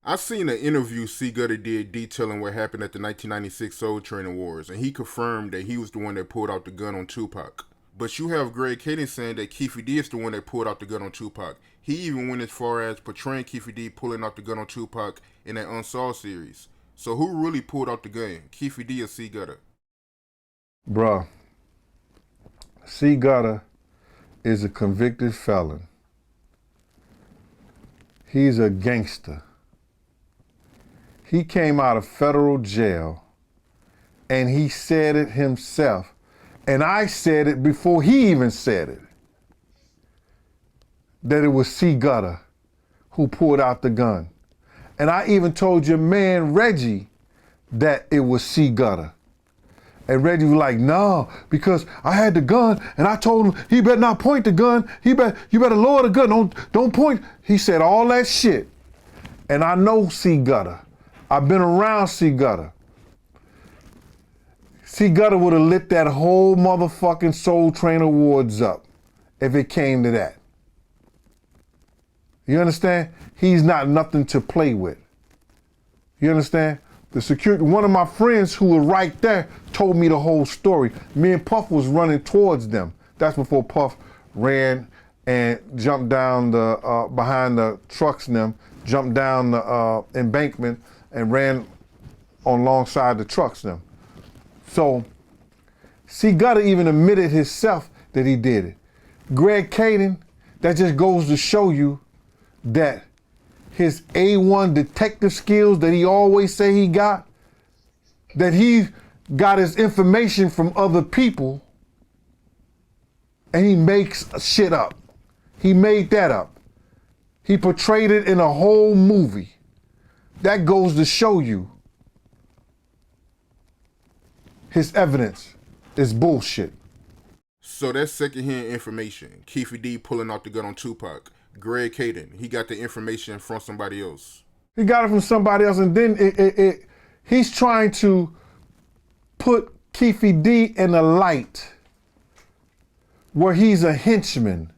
I seen an interview C-Gutta did detailing what happened at the 1996 Soul Train Awards, and he confirmed that he was the one that pulled out the gun on Tupac. But you have Greg Kading saying that Keefe D is the one that pulled out the gun on Tupac. He even went as far as portraying Keefe D pulling out the gun on Tupac in that Unsolved series. So who really pulled out the gun, Keefe D or C-Gutta? Bruh, C-Gutta is a convicted felon. He's a gangster. He came out of federal jail and he said it himself. And I said it before he even said it. That it was C-Gutta who pulled out the gun. And I even told your man Reggie that it was C-Gutta. And Reggie was like, no, because I had the gun and I told him he better not point the gun. You better lower the gun. Don't point. He said all that shit. And I know C-Gutta. I've been around C-Gutta. C-Gutta would have lit that whole motherfucking Soul Train Awards up if it came to that. You understand? He's not nothing to play with. You understand? The security, one of my friends who was right there told me the whole story. Me and Puff was running towards them. That's before Puff ran and jumped down the behind the trucks and them, jumped down the embankment and ran alongside the trucks and them. So C-Gutta even admitted himself that he did it. Greg Kading, that just goes to show you that his A1 detective skills that he always say he got, that he got his information from other people and he makes shit up. He made that up. He portrayed it in a whole movie. That goes to show you his evidence is bullshit. So that's secondhand information. Keefe D pulling out the gun on Tupac. Greg Kading, he got the information from somebody else. He got it from somebody else, and then he's trying to put Keefe D in a light where he's a henchman.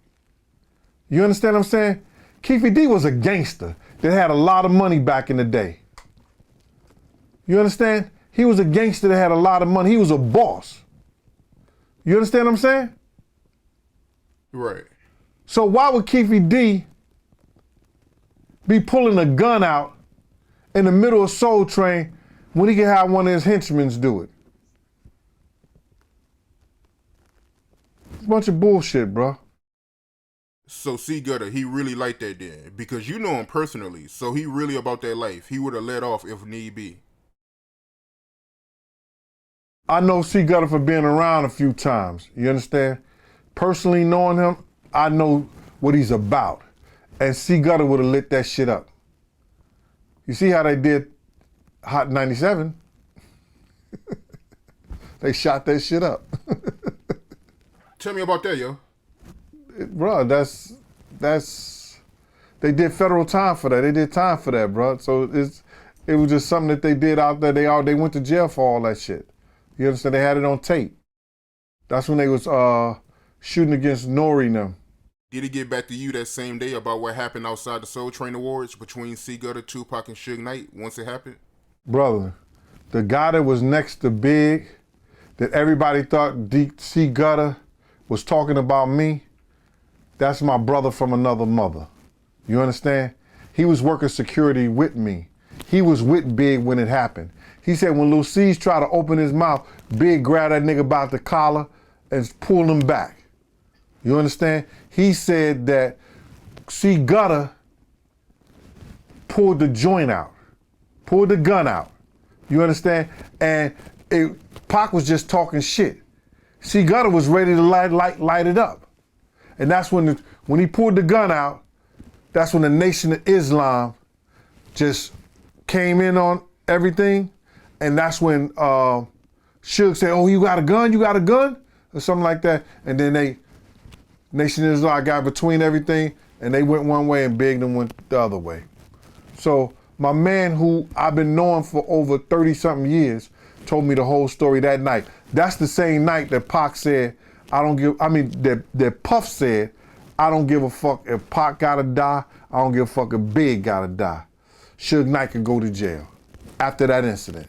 You understand what I'm saying? Keefe D was a gangster that had a lot of money back in the day. You understand? He was a gangster that had a lot of money. He was a boss. You understand what I'm saying? Right. So why would Keefe D be pulling a gun out in the middle of Soul Train when he could have one of his henchmen do it? It's a bunch of bullshit, bro. So C-Gutta, he really liked that then, because you know him personally, so he really about that life. He would have let off if need be. I know C-Gutta for being around a few times, you understand? Personally knowing him, I know what he's about. And C-Gutta would have lit that shit up. You see how they did Hot 97? They shot that shit up. Tell me about that, yo. Bro, they did federal time for that. They did time for that, bro. So it was just something that they did out there. They went to jail for all that shit. You understand? They had it on tape. That's when they was shooting against Nori and them. Did he get back to you that same day about what happened outside the Soul Train Awards between C-Gutta, Tupac, and Suge Knight once it happened? Brother, the guy that was next to Big, that everybody thought C-Gutta was talking about me, that's my brother from another mother. You understand? He was working security with me. He was with Big when it happened. He said when Lil C's tried to open his mouth, Big grabbed that nigga by the collar and pulled him back. You understand? He said that C-Gutta pulled the joint out, pulled the gun out. You understand? And Pac was just talking shit. C-Gutta was ready to light it up. And that's when he pulled the gun out, that's when the Nation of Islam just came in on everything. And that's when Suge said, oh, you got a gun? You got a gun? Or something like that. And then Nation of Islam got between everything and they went one way and Big them went the other way. So my man who I've been knowing for over 30 something years told me the whole story that night. That's the same night that Pac said, that Puff said, I don't give a fuck if Pac gotta die, I don't give a fuck if Big gotta die. Suge Knight could go to jail after that incident.